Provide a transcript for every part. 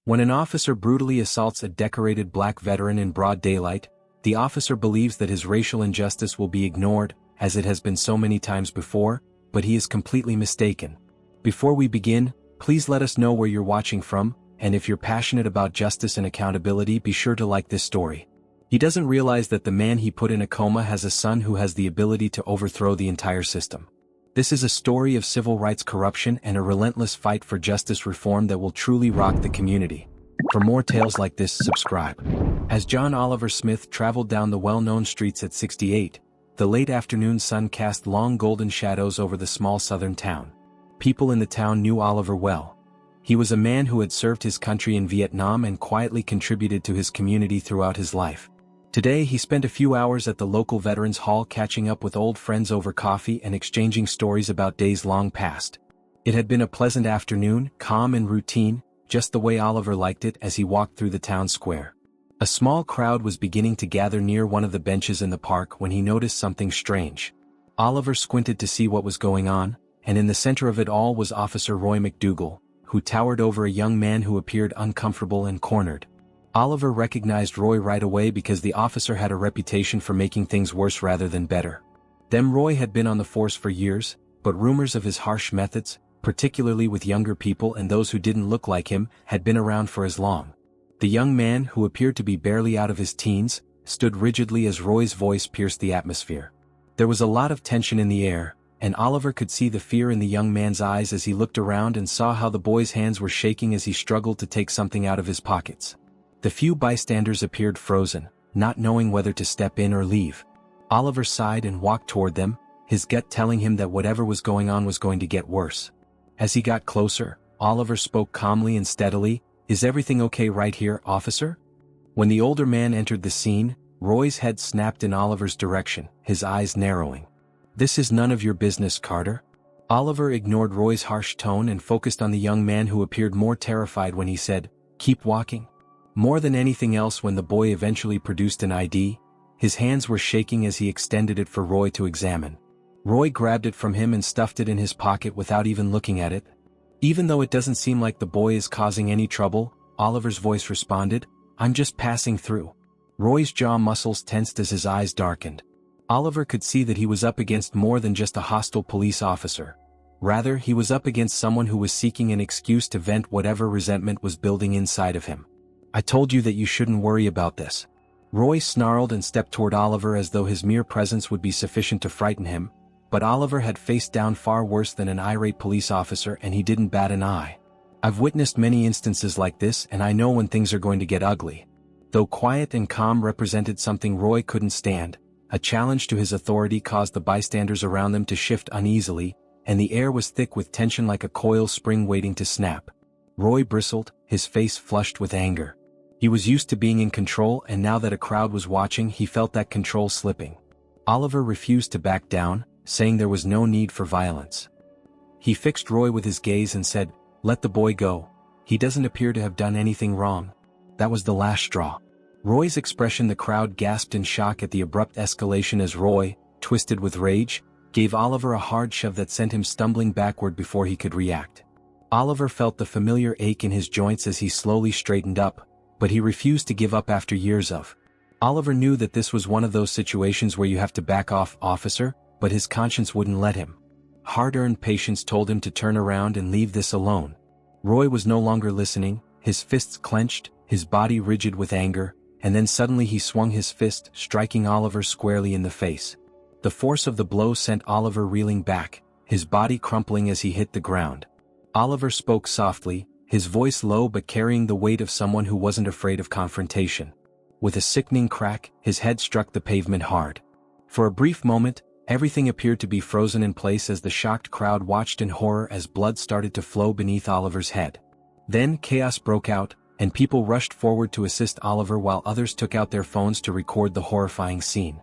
When an officer brutally assaults a decorated black veteran in broad daylight, the officer believes that his racial injustice will be ignored, as it has been so many times before, but he is completely mistaken. Before we begin, please let us know where you're watching from, and if you're passionate about justice and accountability, be sure to like this story. He doesn't realize that the man he put in a coma has a son who has the ability to overthrow the entire system. This is a story of civil rights corruption and a relentless fight for justice reform that will truly rock the community. For more tales like this, subscribe. As John Oliver Smith traveled down the well-known streets at 68, the late afternoon sun cast long golden shadows over the small southern town. People in the town knew Oliver well. He was a man who had served his country in Vietnam and quietly contributed to his community throughout his life. Today he spent a few hours at the local Veterans Hall catching up with old friends over coffee and exchanging stories about days long past. It had been a pleasant afternoon, calm and routine, just the way Oliver liked it as he walked through the town square. A small crowd was beginning to gather near one of the benches in the park when he noticed something strange. Oliver squinted to see what was going on, and in the center of it all was Officer Roy McDougal, who towered over a young man who appeared uncomfortable and cornered. Oliver recognized Roy right away because the officer had a reputation for making things worse rather than better. Roy had been on the force for years, but rumors of his harsh methods, particularly with younger people and those who didn't look like him, had been around for as long. The young man, who appeared to be barely out of his teens, stood rigidly as Roy's voice pierced the atmosphere. There was a lot of tension in the air, and Oliver could see the fear in the young man's eyes as he looked around and saw how the boy's hands were shaking as he struggled to take something out of his pockets. The few bystanders appeared frozen, not knowing whether to step in or leave. Oliver sighed and walked toward them, his gut telling him that whatever was going on was going to get worse. As he got closer, Oliver spoke calmly and steadily, "Is everything okay right here, officer?" When the older man entered the scene, Roy's head snapped in Oliver's direction, his eyes narrowing. "This is none of your business, Carter." Oliver ignored Roy's harsh tone and focused on the young man, who appeared more terrified when he said, "Keep walking." More than anything else, when the boy eventually produced an ID, his hands were shaking as he extended it for Roy to examine. Roy grabbed it from him and stuffed it in his pocket without even looking at it. "Even though it doesn't seem like the boy is causing any trouble," Oliver's voice responded, "I'm just passing through." Roy's jaw muscles tensed as his eyes darkened. Oliver could see that he was up against more than just a hostile police officer. Rather, he was up against someone who was seeking an excuse to vent whatever resentment was building inside of him. "I told you that you shouldn't worry about this." Roy snarled and stepped toward Oliver as though his mere presence would be sufficient to frighten him, but Oliver had faced down far worse than an irate police officer, and he didn't bat an eye. "I've witnessed many instances like this, and I know when things are going to get ugly." Though quiet and calm represented something Roy couldn't stand, a challenge to his authority caused the bystanders around them to shift uneasily, and the air was thick with tension like a coil spring waiting to snap. Roy bristled, his face flushed with anger. He was used to being in control, and now that a crowd was watching, he felt that control slipping. Oliver refused to back down, saying there was no need for violence. He fixed Roy with his gaze and said, "Let the boy go. He doesn't appear to have done anything wrong." That was the last straw. Roy's expression, the crowd gasped in shock at the abrupt escalation as Roy, twisted with rage, gave Oliver a hard shove that sent him stumbling backward before he could react. Oliver felt the familiar ache in his joints as he slowly straightened up, but he refused to give up after years of. Oliver knew that this was one of those situations where you have to back off, officer, but his conscience wouldn't let him. Hard-earned patience told him to turn around and leave this alone. Roy was no longer listening, his fists clenched, his body rigid with anger, and then suddenly he swung his fist, striking Oliver squarely in the face. The force of the blow sent Oliver reeling back, his body crumpling as he hit the ground. Oliver spoke softly, his voice low but carrying the weight of someone who wasn't afraid of confrontation. With a sickening crack, his head struck the pavement hard. For a brief moment, everything appeared to be frozen in place as the shocked crowd watched in horror as blood started to flow beneath Oliver's head. Then chaos broke out, and people rushed forward to assist Oliver while others took out their phones to record the horrifying scene.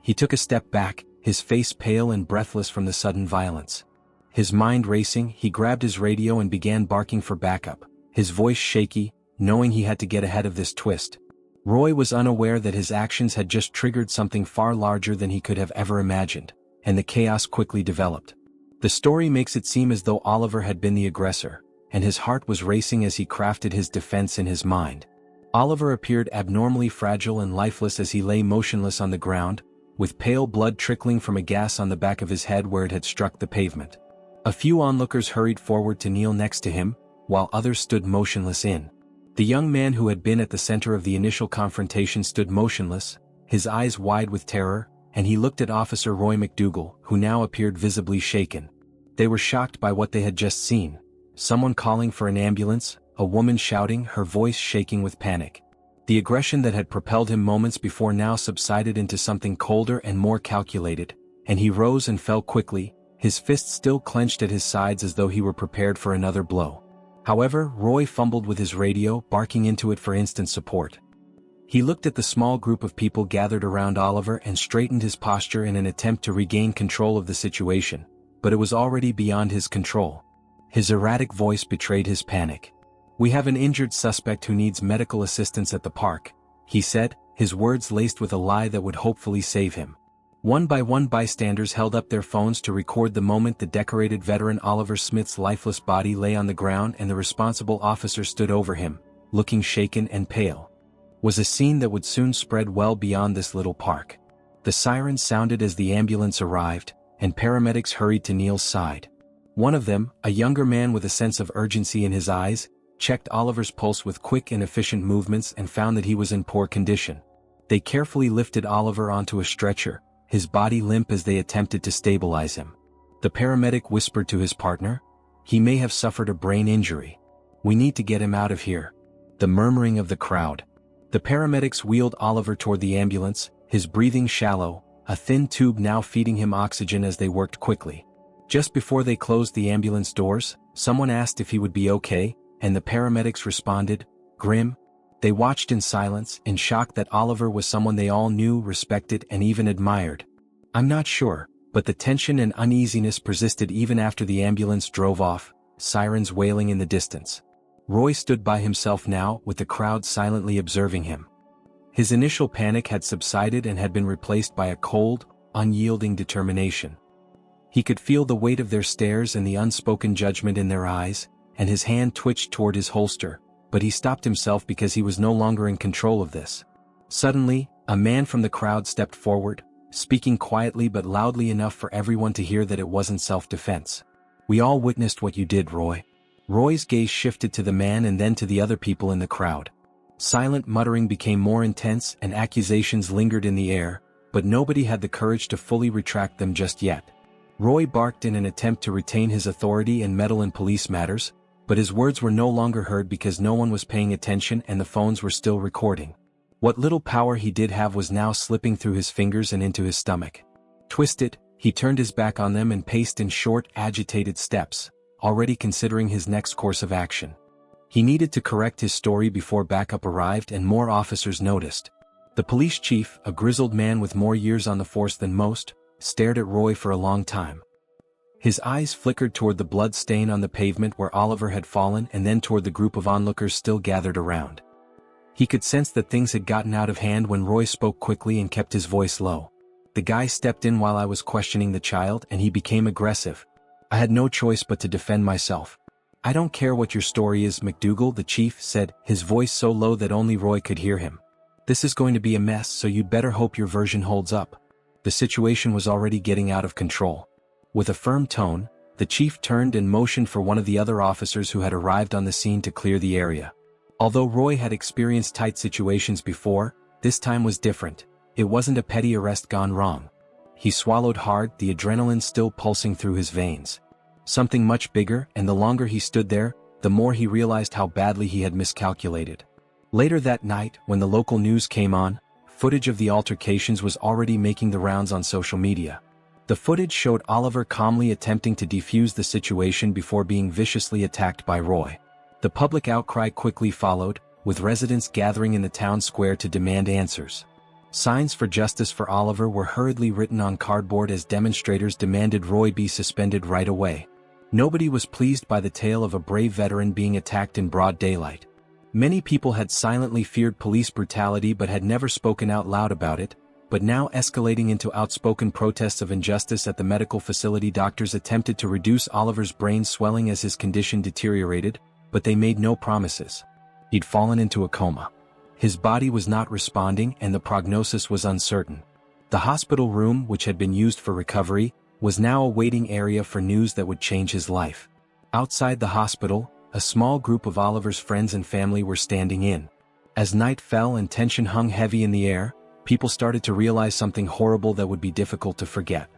He took a step back, his face pale and breathless from the sudden violence. His mind racing, he grabbed his radio and began barking for backup, his voice shaky, knowing he had to get ahead of this twist. Roy was unaware that his actions had just triggered something far larger than he could have ever imagined, and the chaos quickly developed. The story makes it seem as though Oliver had been the aggressor, and his heart was racing as he crafted his defense in his mind. Oliver appeared abnormally fragile and lifeless as he lay motionless on the ground, with pale blood trickling from a gash on the back of his head where it had struck the pavement. A few onlookers hurried forward to kneel next to him, while others stood motionless in. The young man who had been at the center of the initial confrontation stood motionless, his eyes wide with terror, and he looked at Officer Roy McDougal, who now appeared visibly shaken. They were shocked by what they had just seen. Someone calling for an ambulance, a woman shouting, her voice shaking with panic. The aggression that had propelled him moments before now subsided into something colder and more calculated, and he rose and fell quickly, his fists still clenched at his sides as though he were prepared for another blow. However, Roy fumbled with his radio, barking into it for instant support. He looked at the small group of people gathered around Oliver and straightened his posture in an attempt to regain control of the situation, but it was already beyond his control. His erratic voice betrayed his panic. "We have an injured suspect who needs medical assistance at the park," he said, his words laced with a lie that would hopefully save him. One by one bystanders held up their phones to record the moment the decorated veteran Oliver Smith's lifeless body lay on the ground and the responsible officer stood over him, looking shaken and pale. Was a scene that would soon spread well beyond this little park. The sirens sounded as the ambulance arrived, and paramedics hurried to Neil's side. One of them, a younger man with a sense of urgency in his eyes, checked Oliver's pulse with quick and efficient movements and found that he was in poor condition. They carefully lifted Oliver onto a stretcher, his body limp as they attempted to stabilize him. The paramedic whispered to his partner, "He may have suffered a brain injury. We need to get him out of here." The murmuring of the crowd. The paramedics wheeled Oliver toward the ambulance, his breathing shallow, a thin tube now feeding him oxygen as they worked quickly. Just before they closed the ambulance doors, someone asked if he would be okay, and the paramedics responded, "Grim." They watched in silence, in shock that Oliver was someone they all knew, respected, and even admired. "I'm not sure," but the tension and uneasiness persisted even after the ambulance drove off, sirens wailing in the distance. Roy stood by himself now, with the crowd silently observing him. His initial panic had subsided and had been replaced by a cold, unyielding determination. He could feel the weight of their stares and the unspoken judgment in their eyes, and his hand twitched toward his holster, but he stopped himself because he was no longer in control of this. Suddenly, a man from the crowd stepped forward, speaking quietly but loudly enough for everyone to hear that it wasn't self-defense. "We all witnessed what you did, Roy." Roy's gaze shifted to the man and then to the other people in the crowd. Silent muttering became more intense and accusations lingered in the air, but nobody had the courage to fully retract them just yet. Roy barked in an attempt to retain his authority and meddle in police matters, but his words were no longer heard because no one was paying attention and the phones were still recording. What little power he did have was now slipping through his fingers and into his stomach. Twisted, he turned his back on them and paced in short, agitated steps, already considering his next course of action. He needed to correct his story before backup arrived and more officers noticed. The police chief, a grizzled man with more years on the force than most, stared at Roy for a long time. His eyes flickered toward the blood stain on the pavement where Oliver had fallen and then toward the group of onlookers still gathered around. He could sense that things had gotten out of hand when Roy spoke quickly and kept his voice low. "The guy stepped in while I was questioning the child and he became aggressive. I had no choice but to defend myself." "I don't care what your story is, McDougal," the chief said, his voice so low that only Roy could hear him. "This is going to be a mess, so you'd better hope your version holds up." The situation was already getting out of control. With a firm tone, the chief turned and motioned for one of the other officers who had arrived on the scene to clear the area. Although Roy had experienced tight situations before, this time was different. It wasn't a petty arrest gone wrong. He swallowed hard, the adrenaline still pulsing through his veins. Something much bigger, and the longer he stood there, the more he realized how badly he had miscalculated. Later that night, when the local news came on, footage of the altercations was already making the rounds on social media. The footage showed Oliver calmly attempting to defuse the situation before being viciously attacked by Roy. The public outcry quickly followed, with residents gathering in the town square to demand answers. Signs for justice for Oliver were hurriedly written on cardboard as demonstrators demanded Roy be suspended right away. Nobody was pleased by the tale of a brave veteran being attacked in broad daylight. Many people had silently feared police brutality but had never spoken out loud about it, but now escalating into outspoken protests of injustice at the medical facility. Doctors attempted to reduce Oliver's brain swelling as his condition deteriorated, but they made no promises. He'd fallen into a coma. His body was not responding and the prognosis was uncertain. The hospital room, which had been used for recovery, was now a waiting area for news that would change his life. Outside the hospital, a small group of Oliver's friends and family were standing in. As night fell and tension hung heavy in the air, people started to realize something horrible that would be difficult to forget.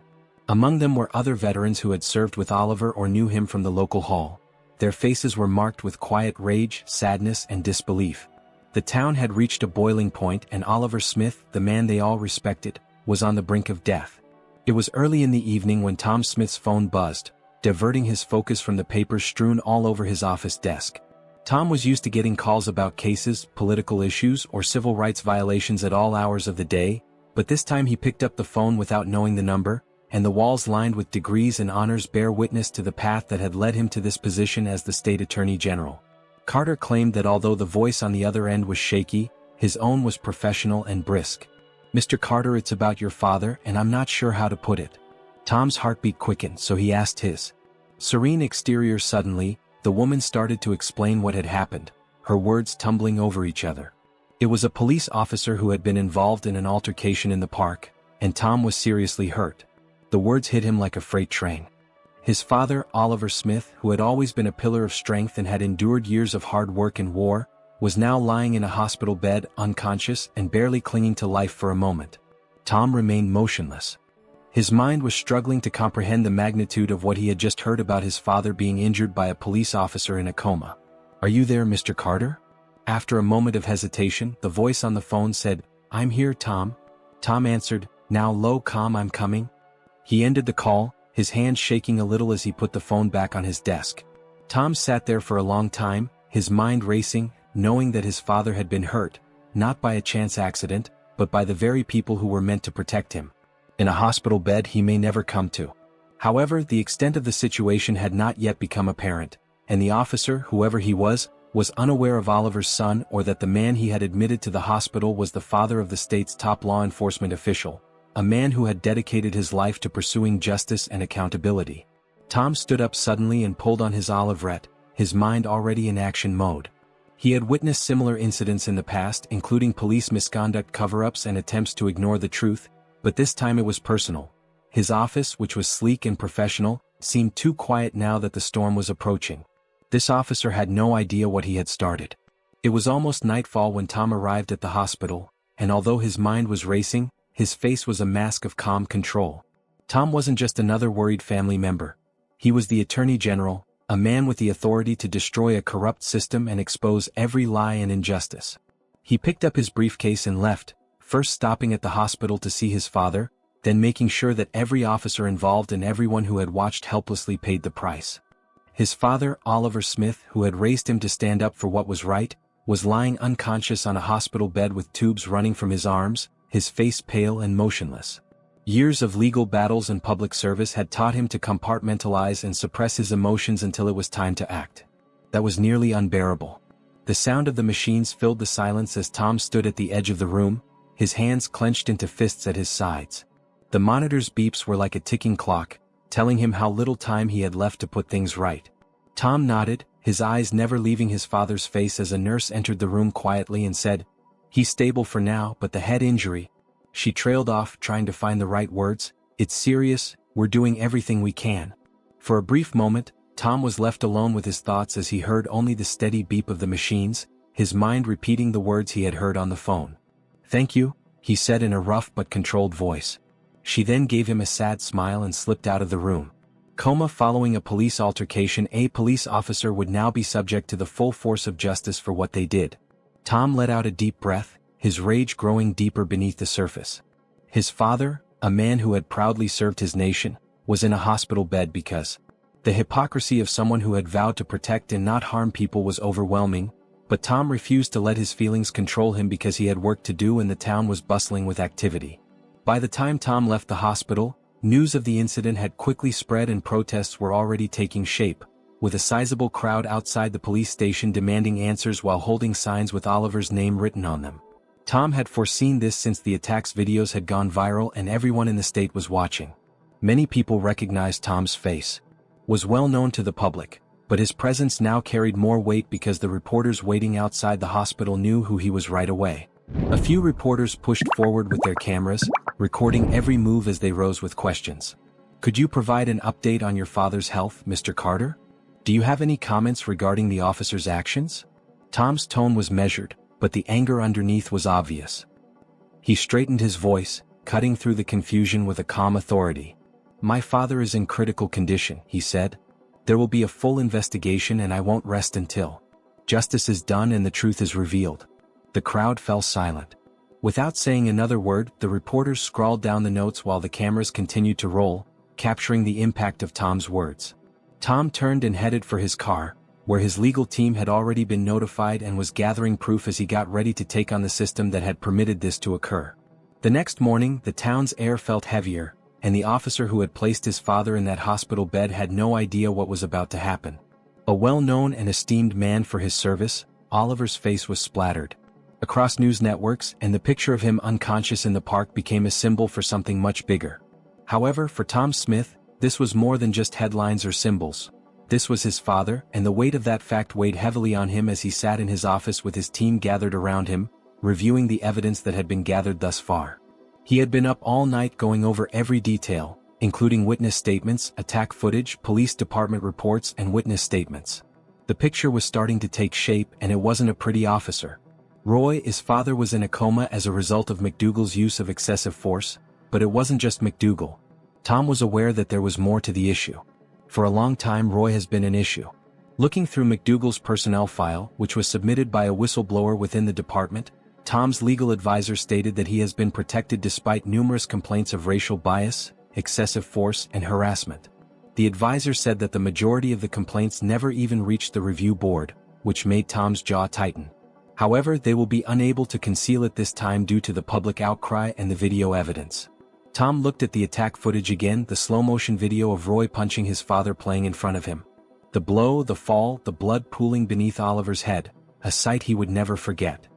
Among them were other veterans who had served with Oliver or knew him from the local hall. Their faces were marked with quiet rage, sadness, and disbelief. The town had reached a boiling point and Oliver Smith, the man they all respected, was on the brink of death. It was early in the evening when Tom Smith's phone buzzed, diverting his focus from the papers strewn all over his office desk. Tom was used to getting calls about cases, political issues, or civil rights violations at all hours of the day, but this time he picked up the phone without knowing the number, and the walls lined with degrees and honors bear witness to the path that had led him to this position as the state attorney general. Carter claimed that although the voice on the other end was shaky, his own was professional and brisk. "Mr. Carter, it's about your father, and I'm not sure how to put it." Tom's heartbeat quickened, so he asked his serene exterior. Suddenly, the woman started to explain what had happened, her words tumbling over each other. It was a police officer who had been involved in an altercation in the park, and Tom was seriously hurt. The words hit him like a freight train. His father, Oliver Smith, who had always been a pillar of strength and had endured years of hard work and war, was now lying in a hospital bed, unconscious and barely clinging to life for a moment. Tom remained motionless. His mind was struggling to comprehend the magnitude of what he had just heard about his father being injured by a police officer in a coma. "Are you there, Mr. Carter?" After a moment of hesitation, the voice on the phone said, "I'm here, Tom." Tom answered, "Now low calm, I'm coming." He ended the call, his hand shaking a little as he put the phone back on his desk. Tom sat there for a long time, his mind racing, knowing that his father had been hurt, not by a chance accident, but by the very people who were meant to protect him. In a hospital bed he may never come to. However, the extent of the situation had not yet become apparent, and the officer, whoever he was unaware of Oliver's son or that the man he had admitted to the hospital was the father of the state's top law enforcement official, a man who had dedicated his life to pursuing justice and accountability. Tom stood up suddenly and pulled on his olivette, his mind already in action mode. He had witnessed similar incidents in the past, including police misconduct, cover-ups, and attempts to ignore the truth, but this time it was personal. His office, which was sleek and professional, seemed too quiet now that the storm was approaching. This officer had no idea what he had started. It was almost nightfall when Tom arrived at the hospital, and although his mind was racing, his face was a mask of calm control. Tom wasn't just another worried family member. He was the Attorney General, a man with the authority to destroy a corrupt system and expose every lie and injustice. He picked up his briefcase and left, first stopping at the hospital to see his father, then making sure that every officer involved and everyone who had watched helplessly paid the price. His father, Oliver Smith, who had raised him to stand up for what was right, was lying unconscious on a hospital bed with tubes running from his arms, his face pale and motionless. Years of legal battles and public service had taught him to compartmentalize and suppress his emotions until it was time to act. That was nearly unbearable. The sound of the machines filled the silence as Tom stood at the edge of the room, his hands clenched into fists at his sides. The monitor's beeps were like a ticking clock, telling him how little time he had left to put things right. Tom nodded, his eyes never leaving his father's face as a nurse entered the room quietly and said, "He's stable for now, but the head injury..." She trailed off, trying to find the right words. "It's serious, we're doing everything we can." For a brief moment, Tom was left alone with his thoughts as he heard only the steady beep of the machines, his mind repeating the words he had heard on the phone. "Thank you," he said in a rough but controlled voice. She then gave him a sad smile and slipped out of the room. Coma following a police altercation. A police officer would now be subject to the full force of justice for what they did. Tom let out a deep breath, his rage growing deeper beneath the surface. His father, a man who had proudly served his nation, was in a hospital bed because the hypocrisy of someone who had vowed to protect and not harm people was overwhelming, but Tom refused to let his feelings control him because he had work to do and the town was bustling with activity. By the time Tom left the hospital, news of the incident had quickly spread and protests were already taking shape, with a sizable crowd outside the police station demanding answers while holding signs with Oliver's name written on them. Tom had foreseen this since the attack's videos had gone viral and everyone in the state was watching. Many people recognized Tom's face. Was well known to the public, but his presence now carried more weight because the reporters waiting outside the hospital knew who he was right away. A few reporters pushed forward with their cameras, recording every move as they rose with questions. "Could you provide an update on your father's health, Mr. Carter? Do you have any comments regarding the officer's actions?" Tom's tone was measured, but the anger underneath was obvious. He straightened his voice, cutting through the confusion with a calm authority. "My father is in critical condition," he said. "There will be a full investigation and I won't rest until justice is done and the truth is revealed." The crowd fell silent. Without saying another word, the reporters scrawled down the notes while the cameras continued to roll, capturing the impact of Tom's words. Tom turned and headed for his car, where his legal team had already been notified and was gathering proof as he got ready to take on the system that had permitted this to occur. The next morning, the town's air felt heavier, and the officer who had placed his father in that hospital bed had no idea what was about to happen. A well-known and esteemed man for his service, Oliver's face was splattered across news networks, and the picture of him unconscious in the park became a symbol for something much bigger. However, for Tom Smith, this was more than just headlines or symbols. This was his father, and the weight of that fact weighed heavily on him as he sat in his office with his team gathered around him, reviewing the evidence that had been gathered thus far. He had been up all night going over every detail, including witness statements, attack footage, police department reports, and witness statements. The picture was starting to take shape, and it wasn't a pretty officer. Roy, his father, was in a coma as a result of McDougal's use of excessive force, but it wasn't just McDougal. Tom was aware that there was more to the issue. For a long time, Roy has been an issue. Looking through McDougal's personnel file, which was submitted by a whistleblower within the department, Tom's legal advisor stated that he has been protected despite numerous complaints of racial bias, excessive force, and harassment. The advisor said that the majority of the complaints never even reached the review board, which made Tom's jaw tighten. However, they will be unable to conceal it this time due to the public outcry and the video evidence. Tom looked at the attack footage again, the slow-motion video of Roy punching his father playing in front of him. The blow, the fall, the blood pooling beneath Oliver's head, a sight he would never forget.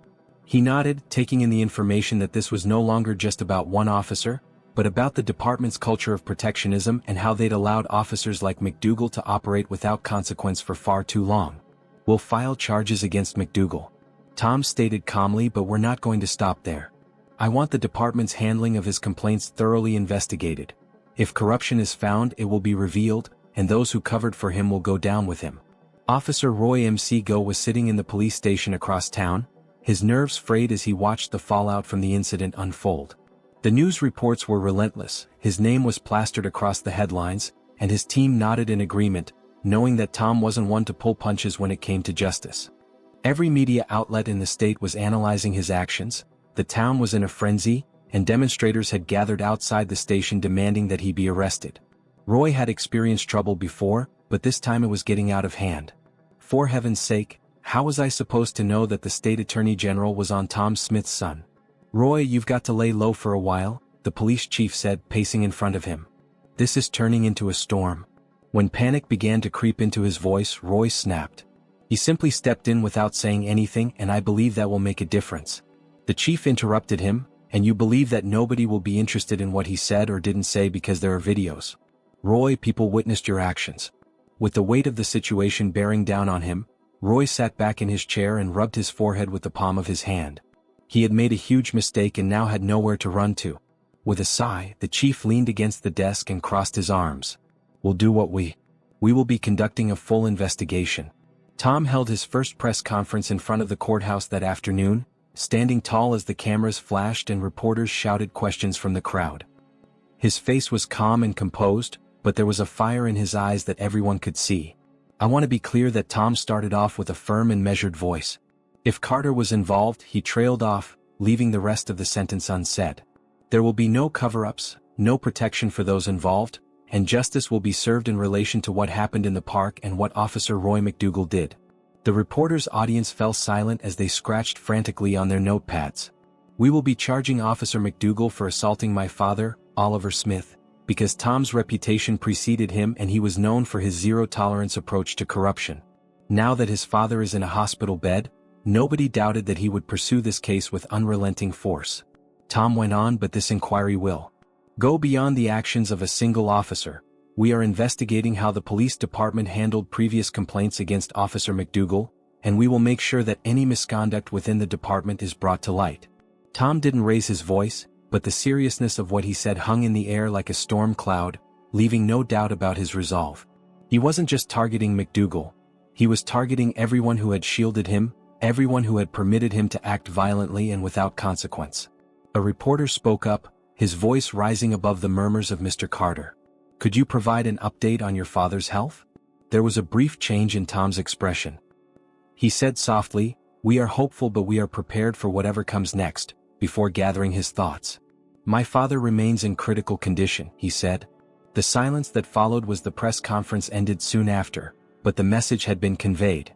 He nodded, taking in the information that this was no longer just about one officer, but about the department's culture of protectionism and how they'd allowed officers like McDougal to operate without consequence for far too long. "We'll file charges against McDougal," Tom stated calmly, "but we're not going to stop there. I want the department's handling of his complaints thoroughly investigated. If corruption is found, it will be revealed, and those who covered for him will go down with him." Officer Roy M.C. Go was sitting in the police station across town, his nerves frayed as he watched the fallout from the incident unfold. The news reports were relentless, his name was plastered across the headlines, and his team nodded in agreement, knowing that Tom wasn't one to pull punches when it came to justice. Every media outlet in the state was analyzing his actions, the town was in a frenzy, and demonstrators had gathered outside the station demanding that he be arrested. Roy had experienced trouble before, but this time it was getting out of hand. For heaven's sake, how was I supposed to know that the state attorney general was on Tom Smith's son? "Roy, you've got to lay low for a while," the police chief said, pacing in front of him. "This is turning into a storm." When panic began to creep into his voice, Roy snapped. He simply stepped in without saying anything, "And I believe that will make a difference." The chief interrupted him, "And you believe that nobody will be interested in what he said or didn't say because there are videos? Roy, people witnessed your actions." With the weight of the situation bearing down on him, Roy sat back in his chair and rubbed his forehead with the palm of his hand. He had made a huge mistake and now had nowhere to run to. With a sigh, the chief leaned against the desk and crossed his arms. "We'll do what we will be conducting a full investigation." Tom held his first press conference in front of the courthouse that afternoon, standing tall as the cameras flashed and reporters shouted questions from the crowd. His face was calm and composed, but there was a fire in his eyes that everyone could see. "I want to be clear that," Tom started off with a firm and measured voice. "If Carter was involved," he trailed off, leaving the rest of the sentence unsaid. "There will be no cover-ups, no protection for those involved, and justice will be served in relation to what happened in the park and what Officer Roy McDougal did." The reporters' audience fell silent as they scratched frantically on their notepads. "We will be charging Officer McDougal for assaulting my father, Oliver Smith, because Tom's reputation preceded him and he was known for his zero-tolerance approach to corruption. Now that his father is in a hospital bed, Nobody doubted that he would pursue this case with unrelenting force. Tom went on, but this inquiry will go beyond the actions of a single officer. We are investigating how the police department handled previous complaints against Officer McDougal, and we will make sure that any misconduct within the department is brought to light. Tom didn't raise his voice, but the seriousness of what he said hung in the air like a storm cloud, leaving no doubt about his resolve. He wasn't just targeting McDougal. He was targeting everyone who had shielded him, everyone who had permitted him to act violently and without consequence. A reporter spoke up, his voice rising above the murmurs of Mr. Carter. "Could you provide an update on your father's health?" There was a brief change in Tom's expression. He said softly, "We are hopeful, but we are prepared for whatever comes next," before gathering his thoughts. "My father remains in critical condition," he said. The silence that followed was the press conference ended soon after, but the message had been conveyed.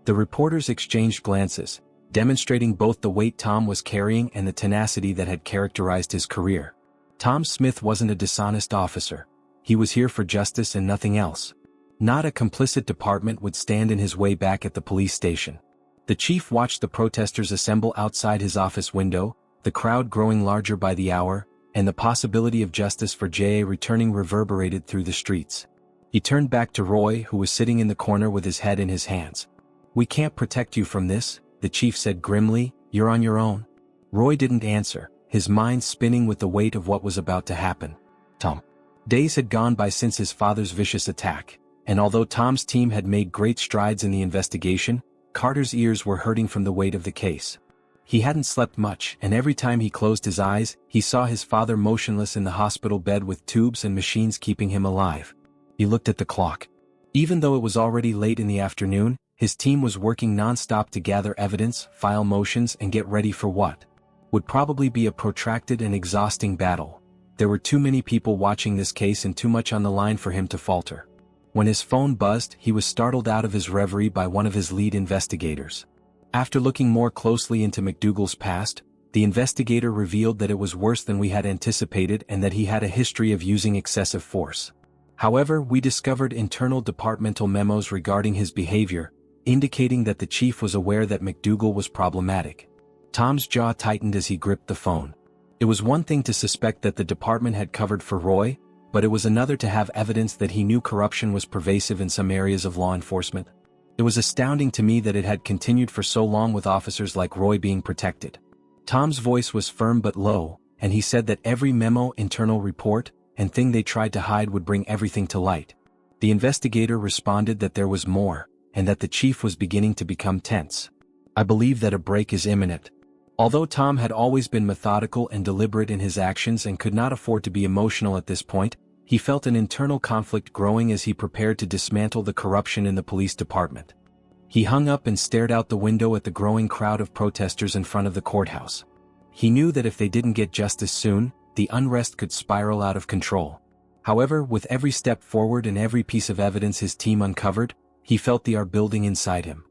The reporters exchanged glances, demonstrating both the weight Tom was carrying and the tenacity that had characterized his career. Tom Smith wasn't a dishonest officer. He was here for justice and nothing else. Not a complicit department would stand in his way back at the police station. The chief watched the protesters assemble outside his office window, the crowd growing larger by the hour, and the possibility of justice for J.A. returning reverberated through the streets. He turned back to Roy, who was sitting in the corner with his head in his hands. "We can't protect you from this," the chief said grimly. "You're on your own." Roy didn't answer, his mind spinning with the weight of what was about to happen. Tom. Days had gone by since his father's vicious attack, and although Tom's team had made great strides in the investigation, Carter's ears were hurting from the weight of the case. He hadn't slept much, and every time he closed his eyes, he saw his father motionless in the hospital bed with tubes and machines keeping him alive. He looked at the clock. Even though it was already late in the afternoon, his team was working non-stop to gather evidence, file motions, and get ready for what would probably be a protracted and exhausting battle. There were too many people watching this case and too much on the line for him to falter. When his phone buzzed, he was startled out of his reverie by one of his lead investigators. After looking more closely into McDougal's past, the investigator revealed that it was worse than we had anticipated and that he had a history of using excessive force. However, we discovered internal departmental memos regarding his behavior, indicating that the chief was aware that McDougal was problematic. Tom's jaw tightened as he gripped the phone. It was one thing to suspect that the department had covered for Roy, but it was another to have evidence that he knew corruption was pervasive in some areas of law enforcement. It was astounding to me that it had continued for so long with officers like Roy being protected. Tom's voice was firm but low, and he said that every memo, internal report, and thing they tried to hide would bring everything to light. The investigator responded that there was more, and that the chief was beginning to become tense. "I believe that a break is imminent." Although Tom had always been methodical and deliberate in his actions and could not afford to be emotional at this point, he felt an internal conflict growing as he prepared to dismantle the corruption in the police department. He hung up and stared out the window at the growing crowd of protesters in front of the courthouse. He knew that if they didn't get justice soon, the unrest could spiral out of control. However, with every step forward and every piece of evidence his team uncovered, he felt the art building inside him.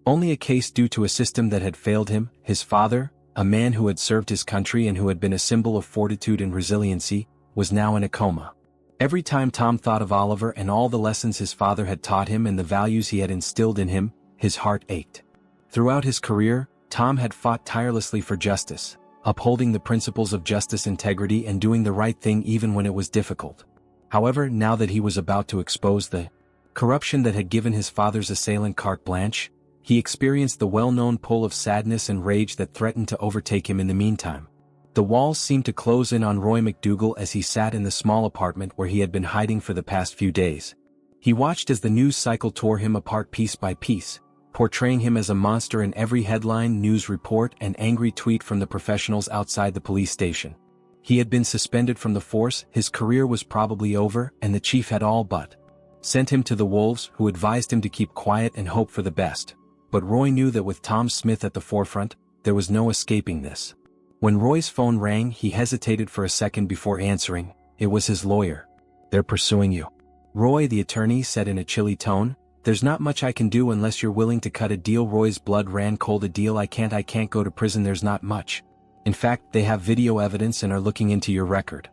Only a case due to a system that had failed him, his father, a man who had served his country and who had been a symbol of fortitude and resiliency, was now in a coma. Every time Tom thought of Oliver and all the lessons his father had taught him and the values he had instilled in him, his heart ached. Throughout his career, Tom had fought tirelessly for justice, upholding the principles of justice, integrity, and doing the right thing even when it was difficult. However, now that he was about to expose the corruption that had given his father's assailant carte blanche, he experienced the well-known pull of sadness and rage that threatened to overtake him in the meantime. The walls seemed to close in on Roy McDougal as he sat in the small apartment where he had been hiding for the past few days. He watched as the news cycle tore him apart piece by piece, portraying him as a monster in every headline, news report, and angry tweet from the professionals outside the police station. He had been suspended from the force, his career was probably over, and the chief had all but sent him to the wolves, who advised him to keep quiet and hope for the best. But Roy knew that with Tom Smith at the forefront, there was no escaping this. When Roy's phone rang, he hesitated for a second before answering. It was his lawyer. "They're pursuing you." Roy, the attorney, said in a chilly tone. "There's not much I can do unless you're willing to cut a deal." Roy's blood ran cold. "A deal? I can't go to prison. There's not much. In fact, they have video evidence and are looking into your record."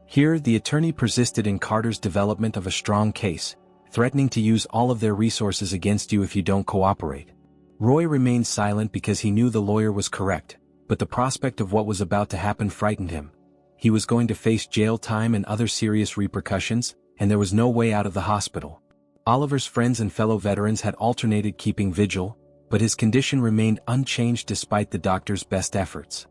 Here, the attorney persisted in Carter's development of a strong case, threatening to use all of their resources against you if you don't cooperate. Roy remained silent because he knew the lawyer was correct, but the prospect of what was about to happen frightened him. He was going to face jail time and other serious repercussions, and there was no way out of the hospital. Oliver's friends and fellow veterans had alternated keeping vigil, but his condition remained unchanged despite the doctor's best efforts.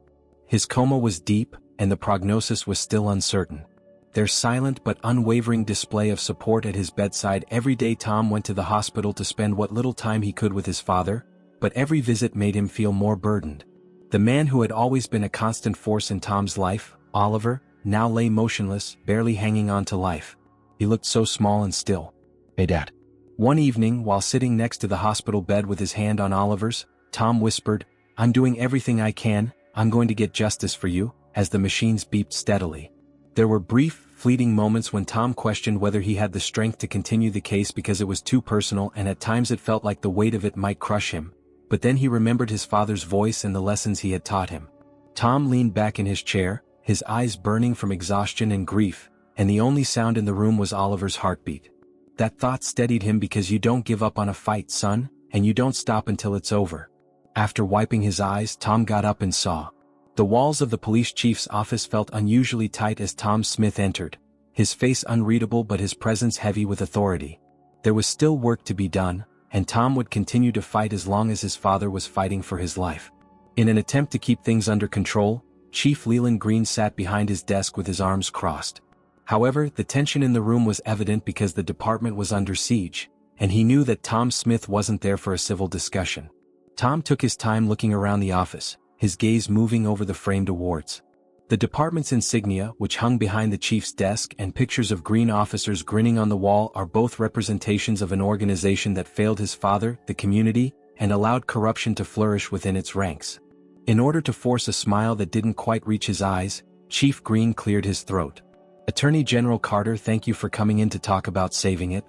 His coma was deep, and the prognosis was still uncertain. Their silent but unwavering display of support at his bedside every day. Tom went to the hospital to spend what little time he could with his father, but every visit made him feel more burdened. The man who had always been a constant force in Tom's life, Oliver, now lay motionless, barely hanging on to life. He looked so small and still. Hey, Dad. One evening, while sitting next to the hospital bed with his hand on Oliver's, Tom whispered, "I'm doing everything I can, I'm going to get justice for you," as the machines beeped steadily. There were brief, fleeting moments when Tom questioned whether he had the strength to continue the case because it was too personal, and at times it felt like the weight of it might crush him. But then he remembered his father's voice and the lessons he had taught him. Tom leaned back in his chair, his eyes burning from exhaustion and grief, and the only sound in the room was Oliver's heartbeat. That thought steadied him because you don't give up on a fight, son, and you don't stop until it's over. After wiping his eyes, Tom got up and saw. The walls of the police chief's office felt unusually tight as Tom Smith entered, his face unreadable but his presence heavy with authority. There was still work to be done, and Tom would continue to fight as long as his father was fighting for his life. In an attempt to keep things under control, Chief Leland Green sat behind his desk with his arms crossed. However, the tension in the room was evident because the department was under siege, and he knew that Tom Smith wasn't there for a civil discussion. Tom took his time looking around the office, his gaze moving over the framed awards. The department's insignia, which hung behind the chief's desk, and pictures of Green officers grinning on the wall are both representations of an organization that failed his father, the community, and allowed corruption to flourish within its ranks. In order to force a smile that didn't quite reach his eyes, Chief Green cleared his throat. "Attorney General Carter, thank you for coming in to talk about saving it.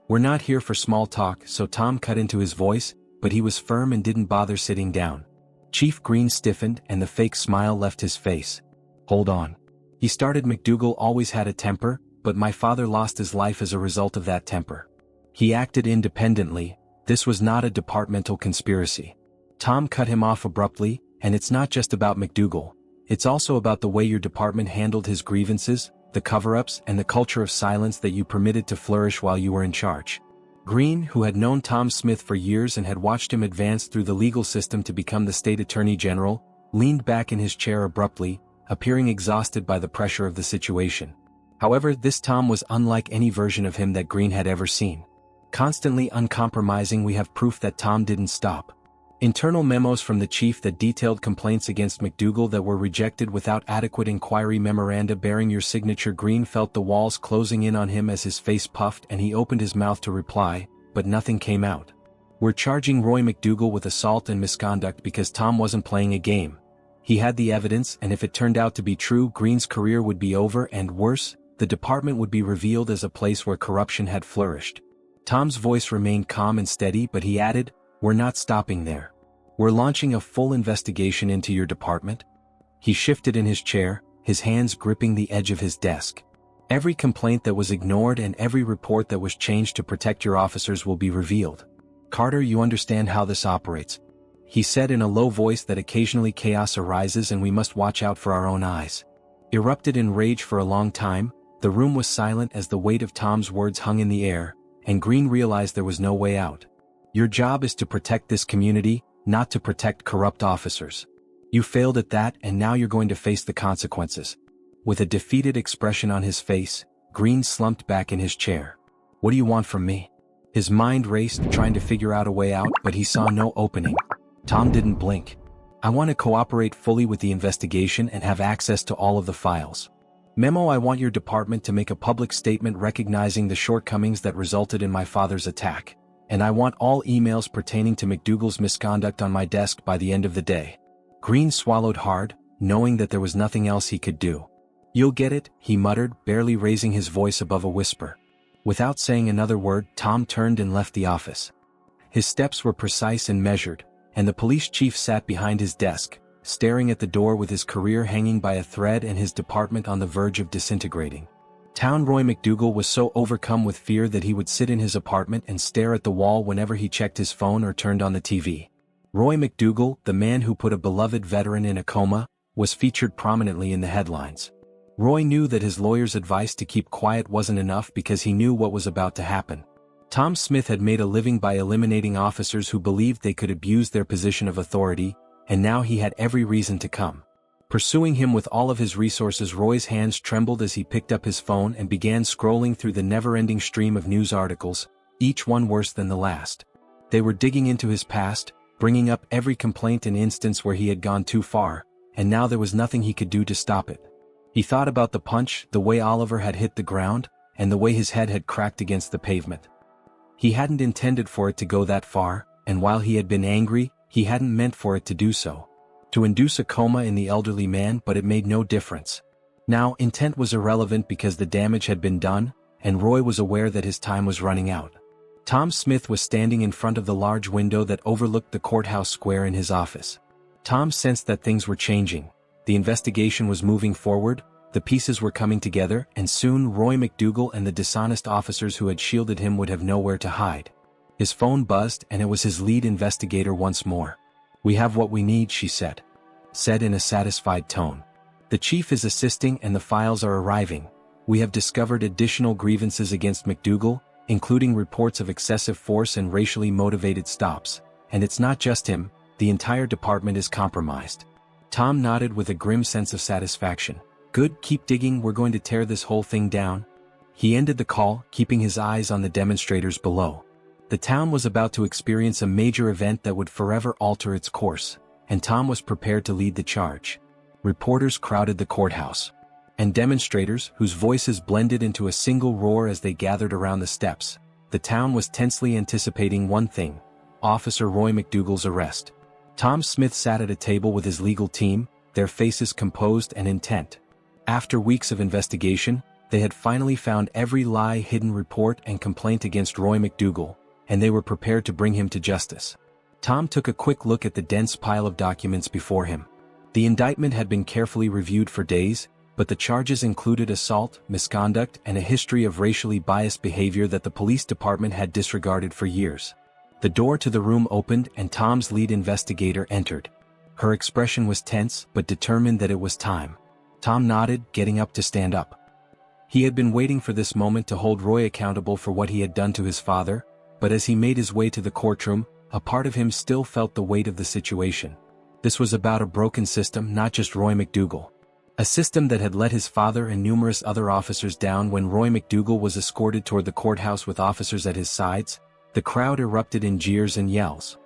We're not here for small talk," so Tom cut into his voice, but he was firm and didn't bother sitting down. Chief Green stiffened and the fake smile left his face. "Hold on. He started. McDougal always had a temper, but my father lost his life as a result of that temper. He acted independently, this was not a departmental conspiracy." Tom cut him off abruptly, "And it's not just about McDougal. It's also about the way your department handled his grievances, the cover-ups and the culture of silence that you permitted to flourish while you were in charge." Green, who had known Tom Smith for years and had watched him advance through the legal system to become the state attorney general, leaned back in his chair abruptly, appearing exhausted by the pressure of the situation. However, this Tom was unlike any version of him that Green had ever seen. Constantly uncompromising, we have proof that Tom didn't stop. Internal memos from the chief that detailed complaints against McDougal that were rejected without adequate inquiry, memoranda bearing your signature. Green felt the walls closing in on him as his face puffed and he opened his mouth to reply, but nothing came out. "We're charging Roy McDougal with assault and misconduct because Tom wasn't playing a game. He had the evidence, and if it turned out to be true, Green's career would be over, and worse, the department would be revealed as a place where corruption had flourished." Tom's voice remained calm and steady, but he added, "We're not stopping there. We're launching a full investigation into your department." He shifted in his chair, his hands gripping the edge of his desk. "Every complaint that was ignored and every report that was changed to protect your officers will be revealed. Carter, you understand how this operates," he said in a low voice that occasionally chaos arises and we must watch out for our own eyes. Erupted in rage for a long time, the room was silent as the weight of Tom's words hung in the air, and Green realized there was no way out. "Your job is to protect this community, not to protect corrupt officers. You failed at that, and now you're going to face the consequences." With a defeated expression on his face, Green slumped back in his chair. "What do you want from me?" His mind raced, trying to figure out a way out, but he saw no opening. Tom didn't blink. "I want to cooperate fully with the investigation and have access to all of the files. Memo, I want your department to make a public statement recognizing the shortcomings that resulted in my father's attack. And I want all emails pertaining to McDougal's misconduct on my desk by the end of the day." Green swallowed hard, knowing that there was nothing else he could do. "You'll get it," he muttered, barely raising his voice above a whisper. Without saying another word, Tom turned and left the office. His steps were precise and measured, and the police chief sat behind his desk, staring at the door with his career hanging by a thread and his department on the verge of disintegrating. Roy McDougal was so overcome with fear that he would sit in his apartment and stare at the wall whenever he checked his phone or turned on the TV. Roy McDougal, the man who put a beloved veteran in a coma, was featured prominently in the headlines. Roy knew that his lawyer's advice to keep quiet wasn't enough because he knew what was about to happen. Tom Smith had made a living by eliminating officers who believed they could abuse their position of authority, and now he had every reason to come. Pursuing him with all of his resources, Roy's hands trembled as he picked up his phone and began scrolling through the never-ending stream of news articles, each one worse than the last. They were digging into his past, bringing up every complaint and instance where he had gone too far, and now there was nothing he could do to stop it. He thought about the punch, the way Oliver had hit the ground, and the way his head had cracked against the pavement. He hadn't intended for it to go that far, and while he had been angry, he hadn't meant for it to do so. To induce a coma in the elderly man, but it made no difference. Now, intent was irrelevant because the damage had been done, and Roy was aware that his time was running out. Tom Smith was standing in front of the large window that overlooked the courthouse square in his office. Tom sensed that things were changing. The investigation was moving forward, the pieces were coming together, and soon Roy McDougal and the dishonest officers who had shielded him would have nowhere to hide. His phone buzzed, and it was his lead investigator once more. "We have what we need," she said in a satisfied tone. "The chief is assisting and the files are arriving. We have discovered additional grievances against McDougal, including reports of excessive force and racially motivated stops. And it's not just him, the entire department is compromised." Tom nodded with a grim sense of satisfaction. "Good, keep digging, we're going to tear this whole thing down." He ended the call, keeping his eyes on the demonstrators below. The town was about to experience a major event that would forever alter its course, and Tom was prepared to lead the charge. Reporters crowded the courthouse, and demonstrators, whose voices blended into a single roar as they gathered around the steps. The town was tensely anticipating one thing: Officer Roy McDougal's arrest. Tom Smith sat at a table with his legal team, their faces composed and intent. After weeks of investigation, they had finally found every lie, hidden report, and complaint against Roy McDougal, and they were prepared to bring him to justice. Tom took a quick look at the dense pile of documents before him. The indictment had been carefully reviewed for days, but the charges included assault, misconduct, and a history of racially biased behavior that the police department had disregarded for years. The door to the room opened and Tom's lead investigator entered. Her expression was tense but determined that it was time. Tom nodded, getting up to stand up. He had been waiting for this moment to hold Roy accountable for what he had done to his father, but as he made his way to the courtroom, a part of him still felt the weight of the situation. This was about a broken system, not just Roy McDougal. A system that had let his father and numerous other officers down. When Roy McDougal was escorted toward the courthouse with officers at his sides, the crowd erupted in jeers and yells.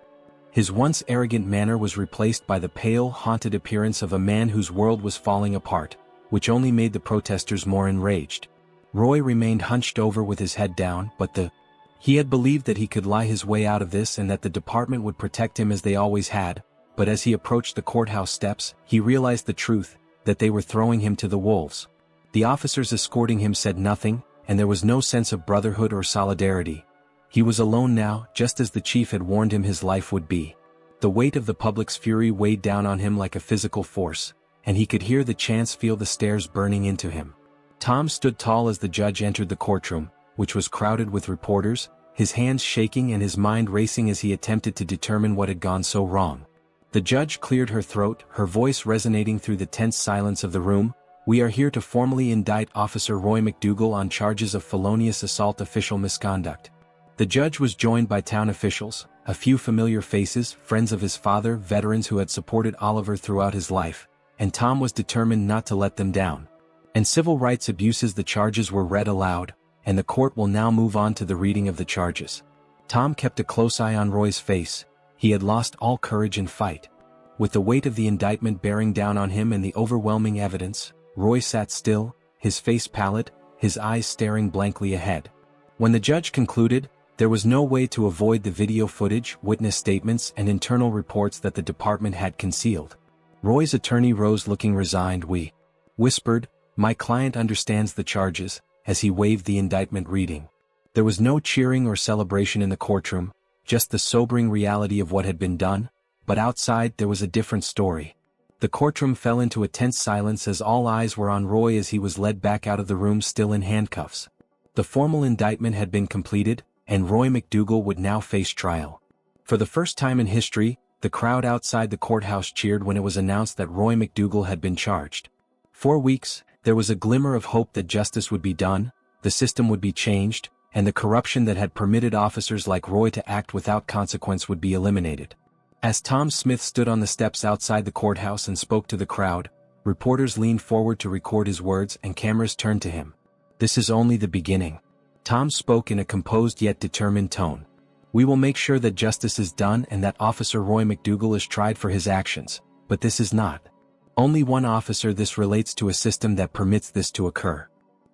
His once arrogant manner was replaced by the pale, haunted appearance of a man whose world was falling apart, which only made the protesters more enraged. Roy remained hunched over with his head down, but he had believed that he could lie his way out of this and that the department would protect him as they always had, but as he approached the courthouse steps, he realized the truth, that they were throwing him to the wolves. The officers escorting him said nothing, and there was no sense of brotherhood or solidarity. He was alone now, just as the chief had warned him his life would be. The weight of the public's fury weighed down on him like a physical force, and he could hear the chants, feel the stares burning into him. Tom stood tall as the judge entered the courtroom, which was crowded with reporters, his hands shaking and his mind racing as he attempted to determine what had gone so wrong. The judge cleared her throat, her voice resonating through the tense silence of the room. "We are here to formally indict Officer Roy McDougal on charges of felonious assault, official misconduct." The judge was joined by town officials, a few familiar faces, friends of his father, veterans who had supported Oliver throughout his life, and Tom was determined not to let them down. And civil rights abuses. The charges were read aloud, and the court will now move on to the reading of the charges. Tom kept a close eye on Roy's face. He had lost all courage in fight. With the weight of the indictment bearing down on him and the overwhelming evidence, Roy sat still, his face pallid, his eyes staring blankly ahead. When the judge concluded, there was no way to avoid the video footage, witness statements, and internal reports that the department had concealed. Roy's attorney rose, looking resigned. "We," whispered, "my client understands the charges," as he waved the indictment reading. There was no cheering or celebration in the courtroom, just the sobering reality of what had been done, but outside there was a different story. The courtroom fell into a tense silence as all eyes were on Roy as he was led back out of the room still in handcuffs. The formal indictment had been completed, and Roy McDougal would now face trial. For the first time in history, The crowd outside the courthouse cheered when it was announced that Roy McDougal had been charged. 4 weeks, there was a glimmer of hope that justice would be done, the system would be changed, and the corruption that had permitted officers like Roy to act without consequence would be eliminated. As Tom Smith stood on the steps outside the courthouse and spoke to the crowd, reporters leaned forward to record his words and cameras turned to him. "This is only the beginning." Tom spoke in a composed yet determined tone. "We will make sure that justice is done and that Officer Roy McDougal is tried for his actions, but this is not only one officer. This relates to a system that permits this to occur.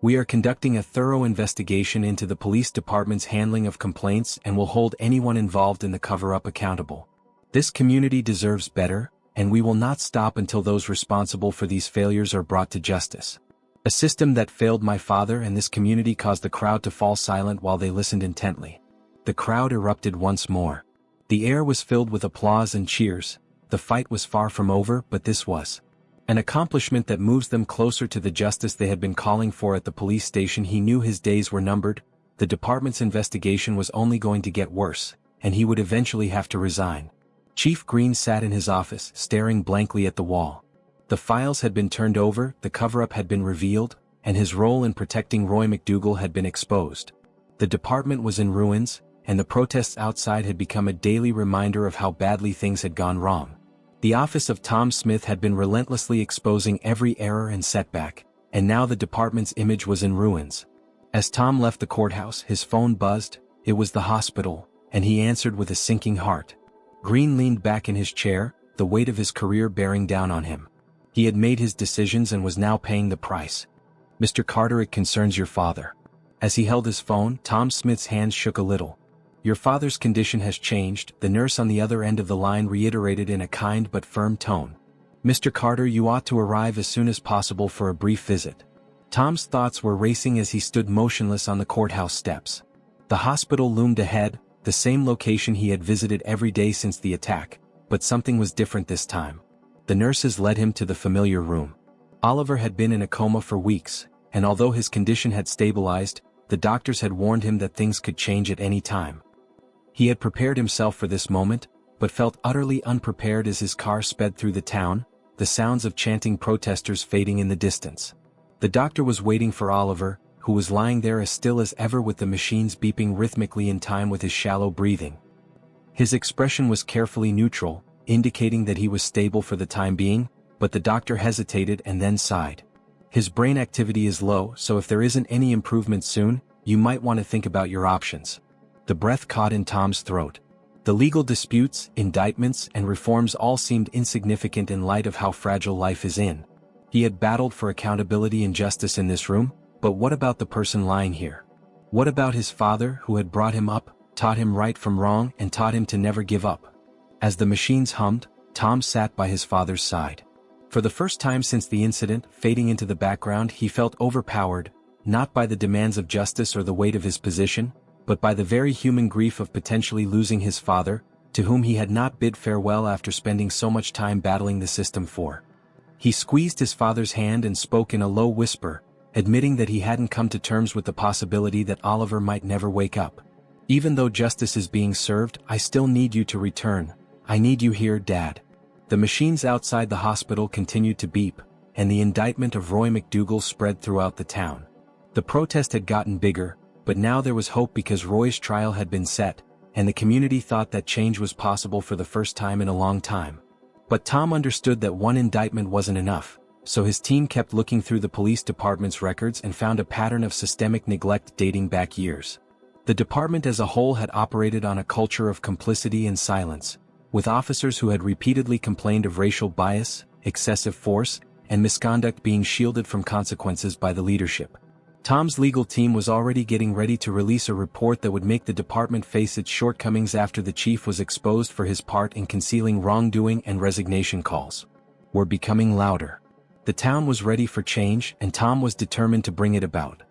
We are conducting a thorough investigation into the police department's handling of complaints and will hold anyone involved in the cover-up accountable. This community deserves better, and we will not stop until those responsible for these failures are brought to justice. A system that failed my father and this community." Caused the crowd to fall silent while they listened intently. The crowd erupted once more. The air was filled with applause and cheers. The fight was far from over, but this was an accomplishment that moves them closer to the justice they had been calling for at the police station. He knew his days were numbered. The department's investigation was only going to get worse, and he would eventually have to resign. Chief Green sat in his office, staring blankly at the wall. The files had been turned over, the cover-up had been revealed, and his role in protecting Roy McDougal had been exposed. The department was in ruins, and the protests outside had become a daily reminder of how badly things had gone wrong. The office of Tom Smith had been relentlessly exposing every error and setback, and now the department's image was in ruins. As Tom left the courthouse, his phone buzzed. It was the hospital, and he answered with a sinking heart. Green leaned back in his chair, the weight of his career bearing down on him. He had made his decisions and was now paying the price. "Mr. Carter, it concerns your father." As he held his phone, Tom Smith's hands shook a little. "Your father's condition has changed," the nurse on the other end of the line reiterated in a kind but firm tone. "Mr. Carter, you ought to arrive as soon as possible for a brief visit." Tom's thoughts were racing as he stood motionless on the courthouse steps. The hospital loomed ahead, the same location he had visited every day since the attack, but something was different this time. The nurses led him to the familiar room. Oliver had been in a coma for weeks, and although his condition had stabilized, the doctors had warned him that things could change at any time. He had prepared himself for this moment, but felt utterly unprepared as his car sped through the town, the sounds of chanting protesters fading in the distance. The doctor was waiting for Oliver, who was lying there as still as ever with the machines beeping rhythmically in time with his shallow breathing. His expression was carefully neutral, indicating that he was stable for the time being, but the doctor hesitated and then sighed. "His brain activity is low, so if there isn't any improvement soon, you might want to think about your options." The breath caught in Tom's throat. The legal disputes, indictments, and reforms all seemed insignificant in light of how fragile life is in. He had battled for accountability and justice in this room, but what about the person lying here? What about his father, who had brought him up, taught him right from wrong, and taught him to never give up? As the machines hummed, Tom sat by his father's side. For the first time since the incident, fading into the background, he felt overpowered, not by the demands of justice or the weight of his position, but by the very human grief of potentially losing his father, to whom he had not bid farewell after spending so much time battling the system for. He squeezed his father's hand and spoke in a low whisper, admitting that he hadn't come to terms with the possibility that Oliver might never wake up. "Even though justice is being served, I still need you to return. I need you here, Dad." The machines outside the hospital continued to beep, and the indictment of Roy McDougal spread throughout the town. The protest had gotten bigger, but now there was hope because Roy's trial had been set, and the community thought that change was possible for the first time in a long time. But Tom understood that one indictment wasn't enough, so his team kept looking through the police department's records and found a pattern of systemic neglect dating back years. The department as a whole had operated on a culture of complicity and silence, with officers who had repeatedly complained of racial bias, excessive force, and misconduct being shielded from consequences by the leadership. Tom's legal team was already getting ready to release a report that would make the department face its shortcomings after the chief was exposed for his part in concealing wrongdoing, and resignation calls were becoming louder. The town was ready for change, and Tom was determined to bring it about.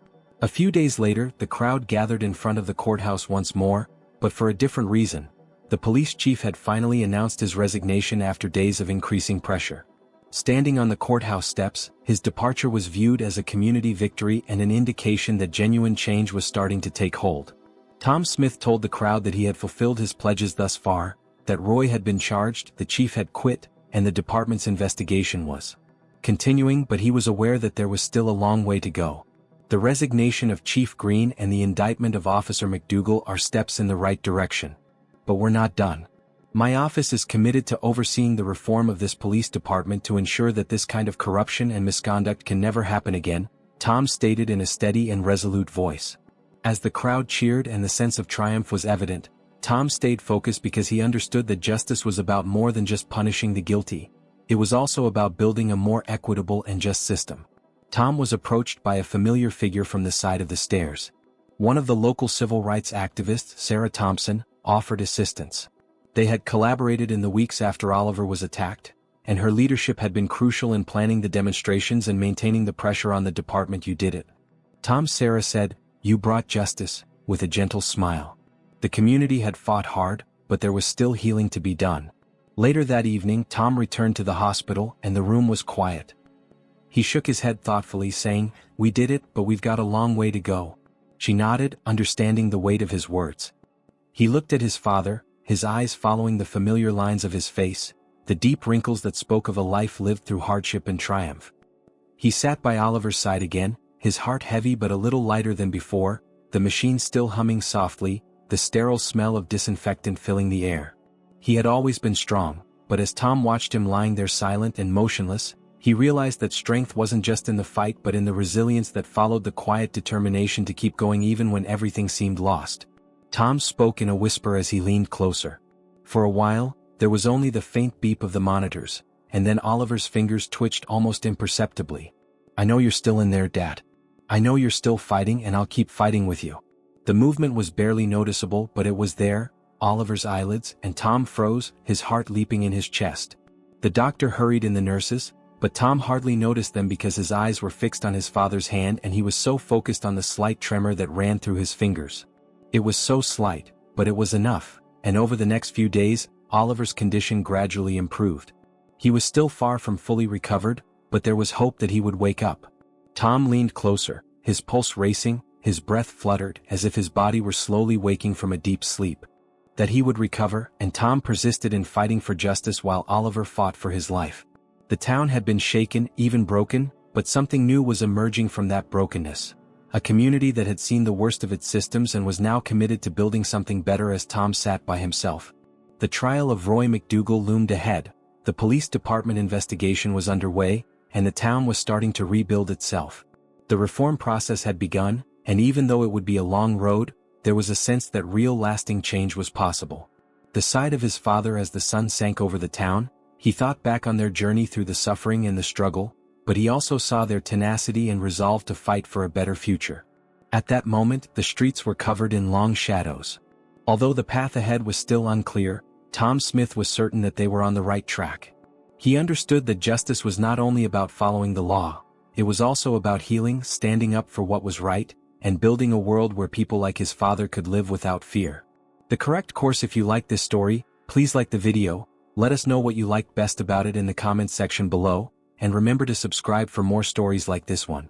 A few days later, the crowd gathered in front of the courthouse once more, but for a different reason. The police chief had finally announced his resignation after days of increasing pressure. Standing on the courthouse steps, his departure was viewed as a community victory and an indication that genuine change was starting to take hold. Tom Smith told the crowd that he had fulfilled his pledges thus far, that Roy had been charged, the chief had quit, and the department's investigation was continuing, but he was aware that there was still a long way to go. The resignation of Chief Green and the indictment of Officer McDougal are steps in the right direction. But we're not done. My office is committed to overseeing the reform of this police department to ensure that this kind of corruption and misconduct can never happen again, Tom stated in a steady and resolute voice. As the crowd cheered and the sense of triumph was evident, Tom stayed focused because he understood that justice was about more than just punishing the guilty. It was also about building a more equitable and just system. Tom was approached by a familiar figure from the side of the stairs. One of the local civil rights activists, Sarah Thompson, offered assistance. They had collaborated in the weeks after Oliver was attacked, and her leadership had been crucial in planning the demonstrations and maintaining the pressure on the department. You did it, Tom. Sarah said, "You brought justice," with a gentle smile. The community had fought hard, but there was still healing to be done. Later that evening, Tom returned to the hospital and the room was quiet. He shook his head thoughtfully, saying, "We did it, but we've got a long way to go." She nodded, understanding the weight of his words. He looked at his father, his eyes following the familiar lines of his face, the deep wrinkles that spoke of a life lived through hardship and triumph. He sat by Oliver's side again, his heart heavy but a little lighter than before, the machine still humming softly, the sterile smell of disinfectant filling the air. He had always been strong, but as Tom watched him lying there silent and motionless, he realized that strength wasn't just in the fight but in the resilience that followed the quiet determination to keep going even when everything seemed lost. Tom spoke in a whisper as he leaned closer. For a while, there was only the faint beep of the monitors, and then Oliver's fingers twitched almost imperceptibly. "I know you're still in there, Dad. I know you're still fighting, and I'll keep fighting with you." The movement was barely noticeable, but it was there, Oliver's eyelids, and Tom froze, his heart leaping in his chest. The doctor hurried in the nurses, but Tom hardly noticed them because his eyes were fixed on his father's hand and he was so focused on the slight tremor that ran through his fingers. It was so slight, but it was enough, and over the next few days, Oliver's condition gradually improved. He was still far from fully recovered, but there was hope that he would wake up. Tom leaned closer, his pulse racing, his breath fluttered as if his body were slowly waking from a deep sleep. That he would recover, and Tom persisted in fighting for justice while Oliver fought for his life. The town had been shaken, even broken, but something new was emerging from that brokenness. A community that had seen the worst of its systems and was now committed to building something better. As Tom sat by himself, the trial of Roy McDougal loomed ahead, the police department investigation was underway, and the town was starting to rebuild itself. The reform process had begun, and even though it would be a long road, there was a sense that real lasting change was possible. The sight of his father as the sun sank over the town, he thought back on their journey through the suffering and the struggle, but he also saw their tenacity and resolve to fight for a better future. At that moment, the streets were covered in long shadows. Although the path ahead was still unclear, Tom Smith was certain that they were on the right track. He understood that justice was not only about following the law, it was also about healing, standing up for what was right, and building a world where people like his father could live without fear. The correct course. If you liked this story, please like the video, let us know what you liked best about it in the comments section below, and remember to subscribe for more stories like this one.